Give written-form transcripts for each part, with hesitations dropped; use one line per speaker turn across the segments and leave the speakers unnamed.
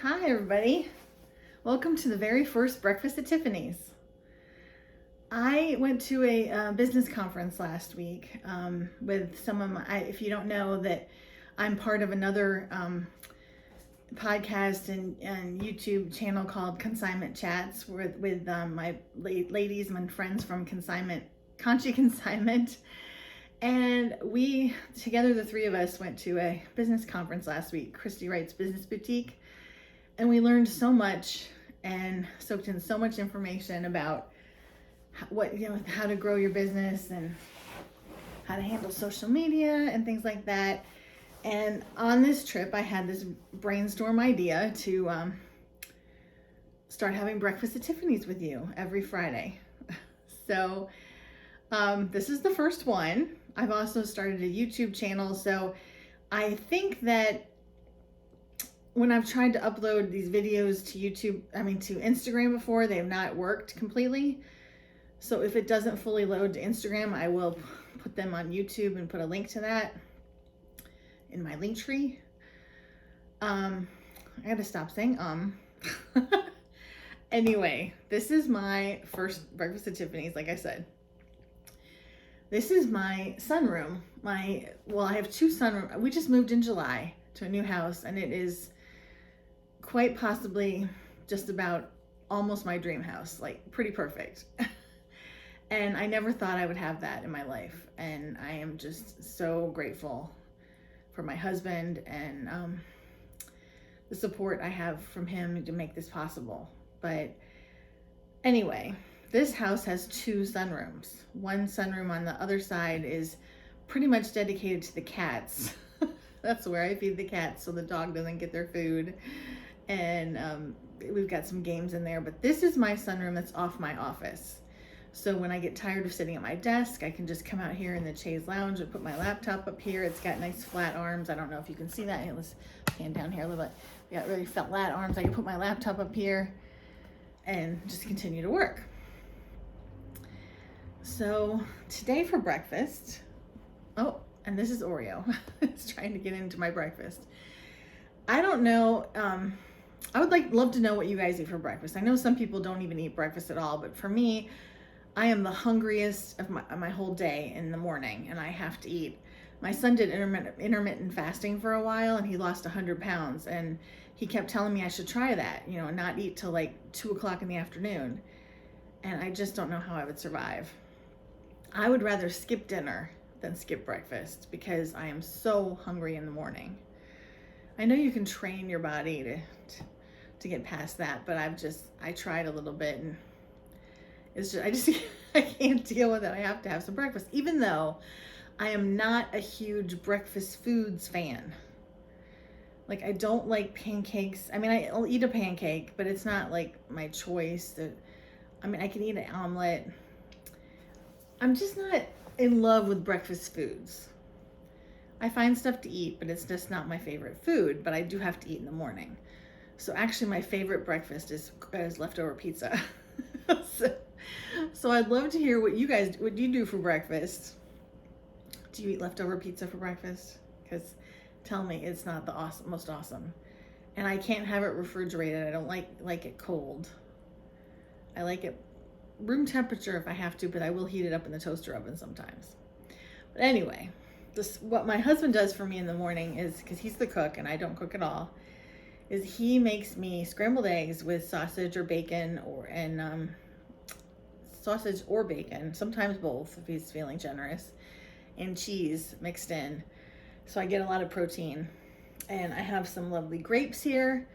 Hi, everybody. Welcome to the very first breakfast at Tiffany's. I went to a business conference last week with some of my, if you don't know that I'm part of another podcast and YouTube channel called Consignment Chats with my ladies and friends from Conchi Consignment. And we, together, the three of us, went to a business conference last week, Christy Wright's Business Boutique. And we learned so much and soaked in so much information about how to grow your business and how to handle social media and things like that. And on this trip, I had this brainstorm idea to start having breakfast at Tiffany's with you every Friday. So this is the first one. I've also started a YouTube channel. So I think that when I've tried to upload these videos to to Instagram before, they have not worked completely. So if it doesn't fully load to Instagram, I will put them on YouTube and put a link to that in my link tree. I gotta stop saying Anyway, this is my first breakfast at Tiffany's, like I said. This is my sunroom. I have two sunrooms. We just moved in July to a new house, and it is quite possibly just about almost my dream house, like pretty perfect. And I never thought I would have that in my life. And I am just so grateful for my husband and the support I have from him to make this possible. But anyway, this house has two sunrooms. One sunroom on the other side is pretty much dedicated to the cats. That's where I feed the cats so the dog doesn't get their food. And we've got some games in there. But this is my sunroom that's off my office. So when I get tired of sitting at my desk, I can just come out here in the chaise lounge and put my laptop up here. It's got nice flat arms. I don't know if you can see that. Here, let's pan down here a little bit. We got really flat arms. I can put my laptop up here and just continue to work. So today for breakfast, and this is Oreo. It's trying to get into my breakfast. I don't know. I would love to know what you guys eat for breakfast. I know some people don't even eat breakfast at all, but for me, I am the hungriest of my whole day in the morning, and I have to eat. My son did intermittent fasting for a while, and he lost 100 pounds, and he kept telling me I should try that, and not eat till like 2 o'clock in the afternoon. And I just don't know how I would survive. I would rather skip dinner than skip breakfast because I am so hungry in the morning. I know you can train your body to get past that, but I tried a little bit, and I can't deal with it. I have to have some breakfast, even though I am not a huge breakfast foods fan. Like, I don't like pancakes. I'll eat a pancake, but it's not like my choice. I can eat an omelet. I'm just not in love with breakfast foods. I find stuff to eat, but it's just not my favorite food, but I do have to eat in the morning. So actually my favorite breakfast is leftover pizza. So I'd love to hear what you do for breakfast. Do you eat leftover pizza for breakfast? Because tell me it's not the most awesome. And I can't have it refrigerated. I don't like it cold. I like it room temperature if I have to, but I will heat it up in the toaster oven sometimes. But anyway, what my husband does for me in the morning is, because he's the cook and I don't cook at all, is he makes me scrambled eggs with sausage or bacon sausage or bacon, sometimes both if he's feeling generous, and cheese mixed in. So I get a lot of protein. And I have some lovely grapes here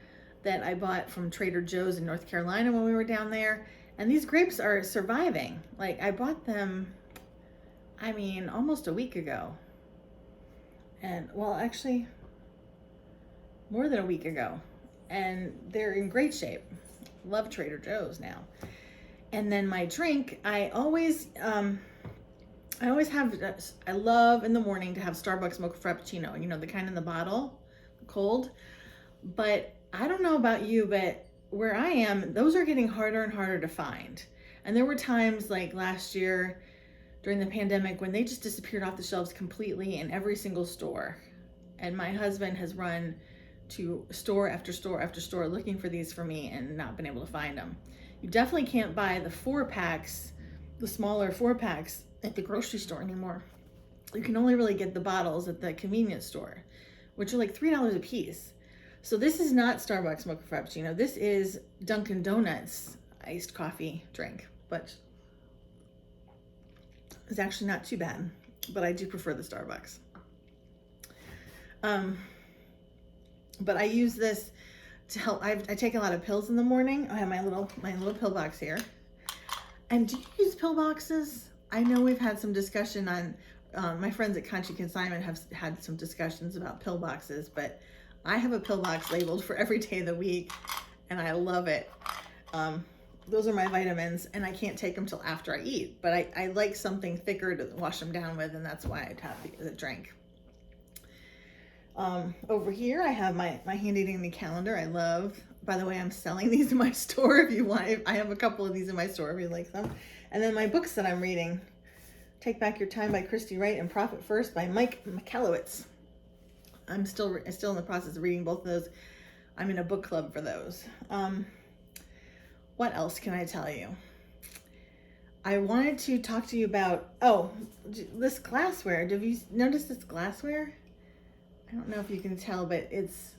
that I bought from Trader Joe's in North Carolina when we were down there. And these grapes are surviving. Like, I bought them, almost a week ago. And, actually, more than a week ago. And they're in great shape. Love Trader Joe's now. And then my drink, I love in the morning to have Starbucks mocha frappuccino, the kind in the bottle, cold. But I don't know about you, but where I am, those are getting harder and harder to find. And there were times like last year during the pandemic when they just disappeared off the shelves completely in every single store. And my husband has run to store after store after store looking for these for me and not been able to find them. You definitely can't buy the 4-packs, the smaller 4-packs at the grocery store anymore. You can only really get the bottles at the convenience store, which are like $3 a piece. So this is not Starbucks Mocha Frappuccino. This is Dunkin' Donuts iced coffee drink, but it's actually not too bad, but I do prefer the Starbucks. But I use this to help. I take a lot of pills in the morning. I have my little pill box here. And do you use pill boxes? I know we've had some discussion on, my friends at Country Consignment have had some discussions about pill boxes, but I have a pill box labeled for every day of the week, and I love it. Those are my vitamins, and I can't take them till after I eat, but I like something thicker to wash them down with, and that's why I'd have the drink. Over here, I have my handy dandy calendar. I love, by the way, I'm selling these in my store if you want. I have a couple of these in my store if you like them. And then my books that I'm reading, Take Back Your Time by Christy Wright and Profit First by Mike Michalowicz. I'm still in the process of reading both of those. I'm in a book club for those. What else can I tell you? I wanted to talk to you about, this glassware. Have you noticed this glassware? I don't know if you can tell, but it's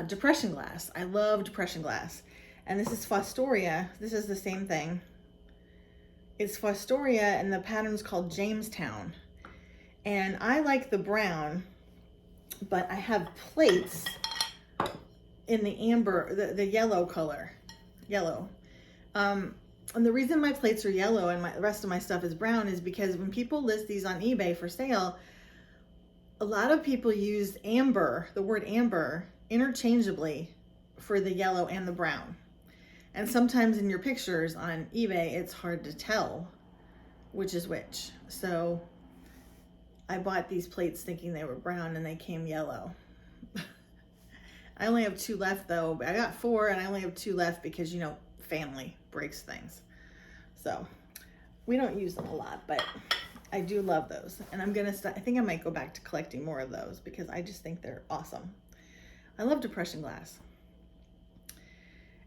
depression glass. I love depression glass. And this is Fostoria. This is the same thing. It's Fostoria, and the pattern's called Jamestown. And I like the brown, but I have plates in the amber, the yellow color. Yellow. And the reason my plates are yellow and the rest of my stuff is brown is because when people list these on eBay for sale, a lot of people use amber, the word amber, interchangeably for the yellow and the brown. And sometimes in your pictures on eBay, it's hard to tell which is which. So I bought these plates thinking they were brown and they came yellow. I only have 2 left though. I got 4 and I only have 2 left because, you know, family breaks things. So we don't use them a lot, but I do love those. And I think I might go back to collecting more of those because I just think they're awesome. I love depression glass.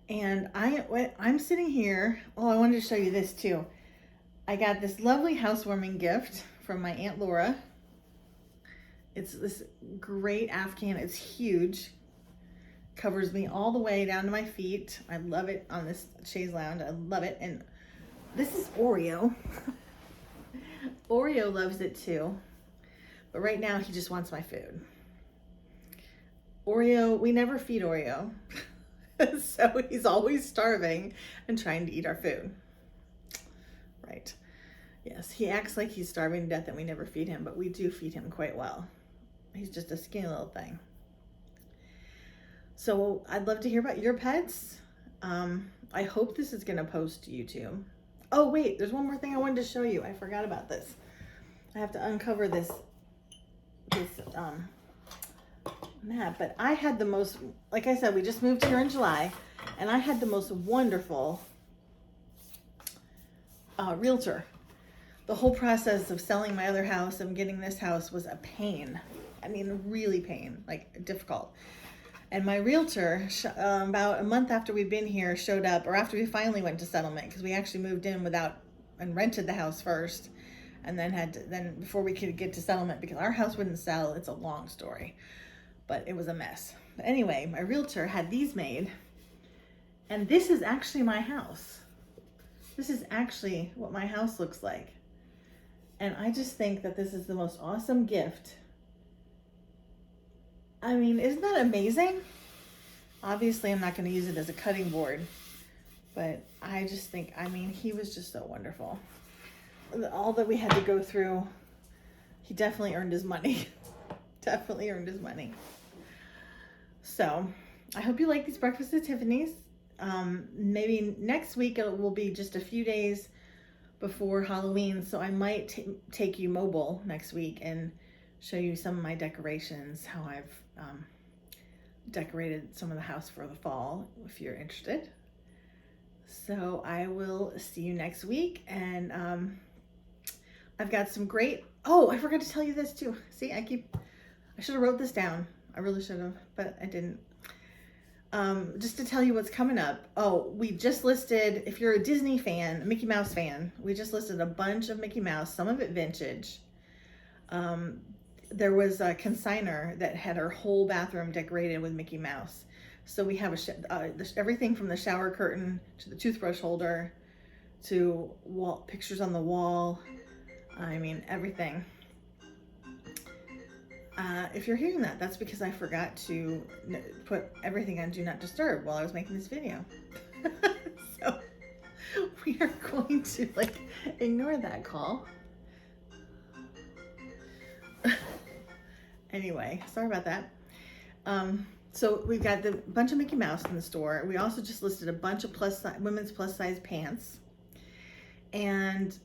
And I'm sitting here. Oh, I wanted to show you this too. I got this lovely housewarming gift from my Aunt Laura. It's this great Afghan. It's huge. Covers me all the way down to my feet. I love it on this chaise lounge. I love it. And this is Oreo. Oreo loves it too. But right now he just wants my food. Oreo, we never feed Oreo. So he's always starving and trying to eat our food. Right. Yes, he acts like he's starving to death and we never feed him, but we do feed him quite well. He's just a skinny little thing. So I'd love to hear about your pets. I hope this is going to post to YouTube. Oh, wait, there's one more thing I wanted to show you. I forgot about this. I have to uncover this map, but I had the most, like I said, we just moved here in July, and I had the most wonderful realtor. The whole process of selling my other house and getting this house was a pain. I mean, really pain, like difficult. And my realtor, about a month after we'd been here, showed up, or after we finally went to settlement, because we actually moved in and rented the house first, and then before we could get to settlement, because our house wouldn't sell. It's a long story, but it was a mess. But anyway, my realtor had these made, and this is actually my house. This is actually what my house looks like. And I just think that this is the most awesome gift. I mean, isn't that amazing? Obviously, I'm not going to use it as a cutting board, but I just think, I mean, he was just so wonderful. All that we had to go through, he definitely earned his money. Definitely earned his money. So, I hope you like these breakfasts at Tiffany's. Maybe next week it will be just a few days before Halloween, so I might take you mobile next week and show you some of my decorations, how I've decorated some of the house for the fall, if you're interested. So I will see you next week, and I've got some great, oh, I forgot to tell you this too. See, I should have wrote this down. I really should have, but I didn't. Just to tell you what's coming up. Oh, we just listed, if you're a Disney fan, a Mickey Mouse fan, we just listed a bunch of Mickey Mouse, some of it vintage. There was a consignor that had her whole bathroom decorated with Mickey Mouse. So we have everything from the shower curtain to the toothbrush holder to pictures on the wall. I mean, everything. If you're hearing that, that's because I forgot to put everything on Do Not Disturb while I was making this video. So we are going to ignore that call. Anyway, sorry about that. So we've got the bunch of Mickey Mouse in the store. We also just listed a bunch of women's plus size pants. And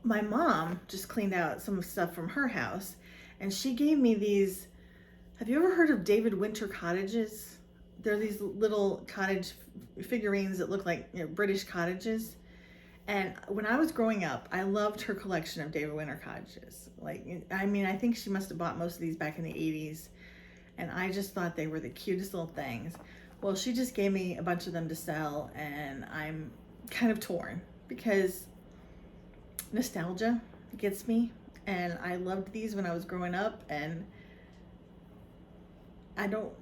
my mom just cleaned out some stuff from her house, and she gave me these. Have you ever heard of David Winter cottages? They're these little cottage figurines that look like British cottages. And when I was growing up, I loved her collection of David Winter cottages. I think she must have bought most of these back in the 80s. And I just thought they were the cutest little things. Well, she just gave me a bunch of them to sell, and I'm kind of torn because nostalgia gets me. And I loved these when I was growing up, and I don't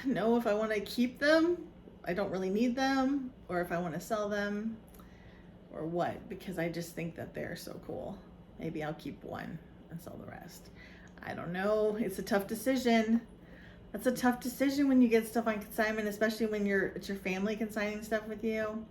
know if I want to keep them. I don't really need them, or if I want to sell them, or what, because I just think that they're so cool. Maybe I'll keep one and sell the rest. I don't know. It's a tough decision. That's a tough decision when you get stuff on consignment, especially when it's your family consigning stuff with you.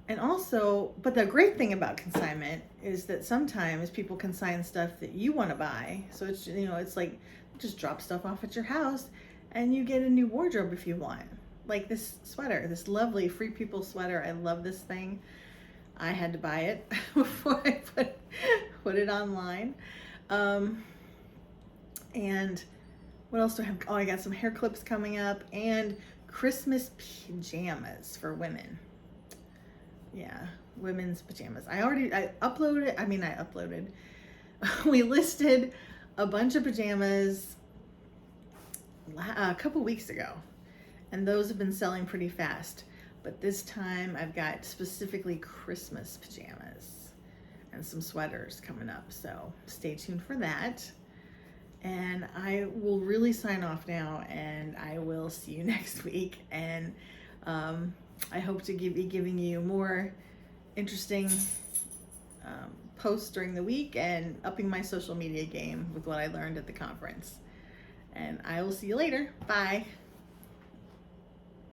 And also, but the great thing about consignment is that sometimes people consign stuff that you want to buy. So it's, it's like just drop stuff off at your house and you get a new wardrobe if you want. Like this sweater, this lovely Free People sweater. I love this thing. I had to buy it before I put it online. And what else do I have? Oh, I got some hair clips coming up and Christmas pajamas for women. Yeah, women's pajamas. I uploaded. We listed a bunch of pajamas a couple weeks ago, and those have been selling pretty fast. But this time I've got specifically Christmas pajamas and some sweaters coming up. So stay tuned for that. And I will really sign off now, and I will see you next week. And I hope to be giving you more interesting posts during the week and upping my social media game with what I learned at the conference. And I will see you later. Bye.